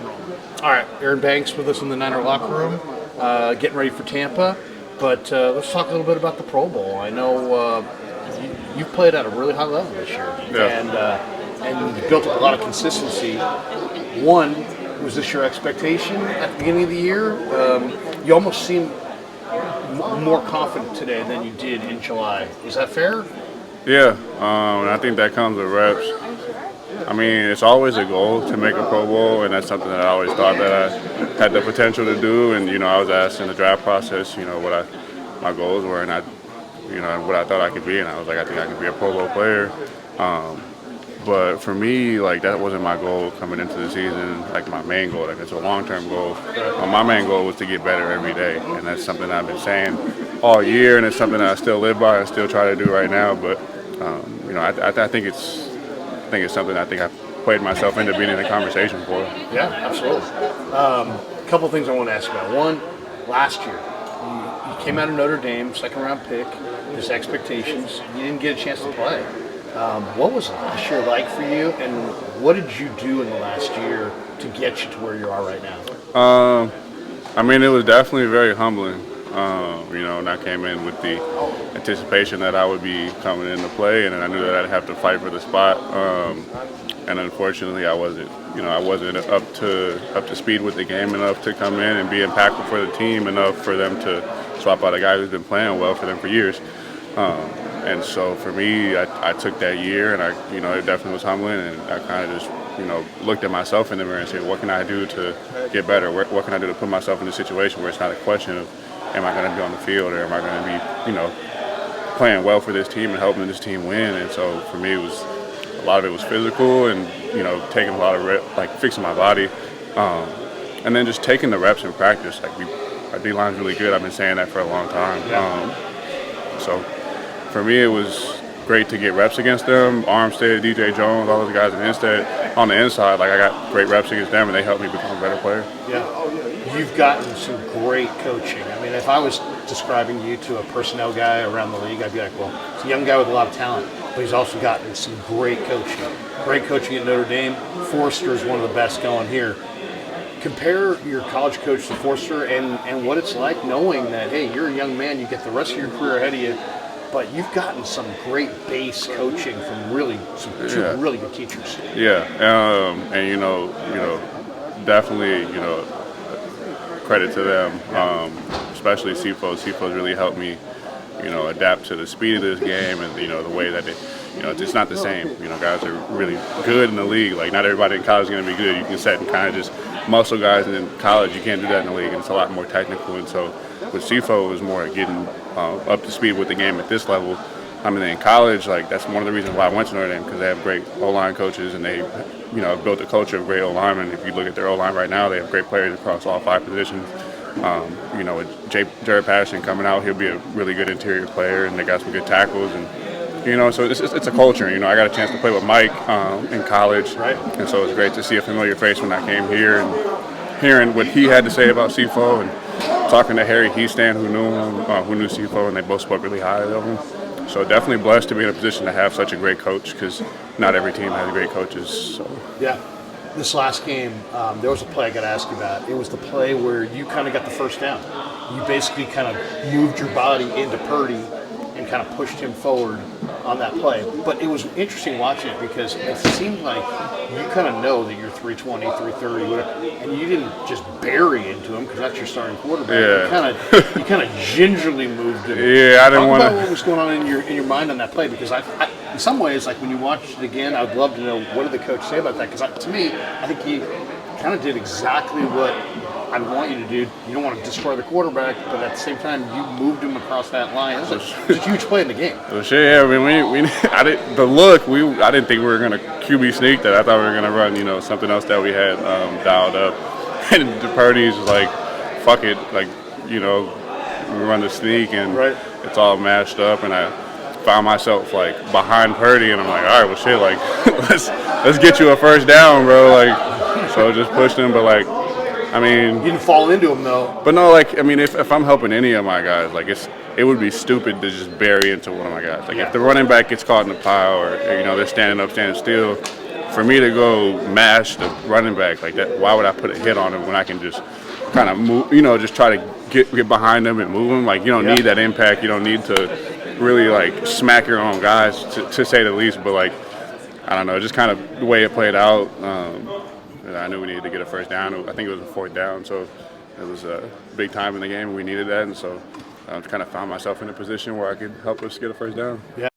and roll. All right, Aaron Banks with us in the Niner locker room, getting ready for Tampa. But let's talk a little bit about the Pro Bowl. I know you've played at a really high level this year, and you built up a lot of consistency. One, was this your expectation at the beginning of the year? You almost seem more confident today than you did in July. Is that fair? Yeah, and I think that comes with reps. I mean, it's always a goal to make a Pro Bowl, and that's something that I always thought that I had the potential to do. And I was asked in the draft process, what my goals were, and what I thought I could be, and I was like, I think I could be a Pro Bowl player. But for me, that wasn't my goal coming into the season. My main goal, it's a long-term goal. My main goal was to get better every day, and that's something I've been saying all year, and it's something that I still live by and still try to do right now. But I think it's something I think I've played myself into being in the conversation for. Yeah, absolutely. A couple of things I want to ask about. One, last year, you came out of Notre Dame, second-round pick. There's expectations. You didn't get a chance to play. What was last year like for you, and what did you do in the last year to get you to where you are right now? I mean, it was definitely very humbling. And I came in with the anticipation that I would be coming into play, and I knew that I'd have to fight for the spot. And unfortunately, I wasn't. I wasn't up to speed with the game enough to come in and be impactful for the team enough for them to swap out a guy who's been playing well for them for years. And so for me, I took that year, and it definitely was humbling, and I kind of just, looked at myself in the mirror and said, what can I do to get better? What can I do to put myself in a situation where it's not a question of, am I going to be on the field, or am I going to be, playing well for this team and helping this team win? And so for me, a lot of it was physical, and taking a lot of fixing my body, and then just taking the reps in practice. Our D line's really good. I've been saying that for a long time. So for me, it was great to get reps against them. Armstead, DJ Jones, all those guys on the inside. I got great reps against them, and they helped me become a better player. Yeah, you've gotten some great coaching. I mean, if I was describing you to a personnel guy around the league, I'd be like, well, it's a young guy with a lot of talent, but he's also gotten some great coaching. Great coaching at Notre Dame. Forster is one of the best going here. Compare your college coach to Forster and what it's like knowing that, hey, you're a young man, you get the rest of your career ahead of you, but you've gotten some great base coaching from two really good teachers. Yeah, and definitely, credit to them, especially CFO. CFO's really helped me, adapt to the speed of this game, and the way that it's not the same. Guys are really good in the league. Not everybody in college is going to be good. You can set and kind of just muscle guys, and in college you can't do that in the league, and it's a lot more technical. And so with CFO, it was more getting up to speed with the game at this level. I mean, in college, that's one of the reasons why I went to Notre Dame, because they have great O-line coaches, and they, built a culture of great O-linemen. If you look at their O-line right now, they have great players across all 5 positions. With Jared Patterson coming out, he'll be a really good interior player, and they got some good tackles, and so it's a culture. I got a chance to play with Mike in college, right? And so it's great to see a familiar face when I came here, and hearing what he had to say about CFO, and talking to Harry Heastan, who knew him, who knew CFO, and they both spoke really highly of him. So definitely blessed to be in a position to have such a great coach, because not every team has great coaches. So. Yeah. This last game, there was a play I got to ask you about. It was the play where you kind of got the first down. You basically kind of moved your body into Purdy and kind of pushed him forward on that play. But it was interesting watching it, because it seemed like you kind of know that you're 320, 330, whatever, and you didn't just bury into him, because that's your starting quarterback. Yeah. You kind of gingerly moved him. Yeah, I didn't want to. Talk about what was going on in your mind on that play, because I in some ways, when you watch it again, I'd love to know, what did the coach say about that? Because to me, I think he kind of did exactly what I want you to do. You don't want to destroy the quarterback, but at the same time, you moved him across that line. It was a huge play in the game. Well, sure, yeah. I mean, I didn't think we were going to QB sneak that. I thought we were going to run, something else that we had dialed up. And Purdy's like, fuck it, we run the sneak, and It's all mashed up, and I found myself behind Purdy, and I'm like, all right, well, shit, let's get you a first down, bro. So I just pushed him, but I mean, You didn't fall into them though. but no, like I mean, if I'm helping any of my guys, like it would be stupid to just bury into one of my guys. Like if the running back gets caught in the pile, or they're standing up, standing still, for me to go mash the running back like that, why would I put a hit on him when I can just kind of move, just try to get behind them and move them? Like you don't need that impact. You don't need to really like smack your own guys to say the least. But like I don't know, just kind of the way it played out. I knew we needed to get a first down. I think it was a fourth down, so it was a big time in the game. We needed that, and so I kind of found myself in a position where I could help us get a first down. Yeah.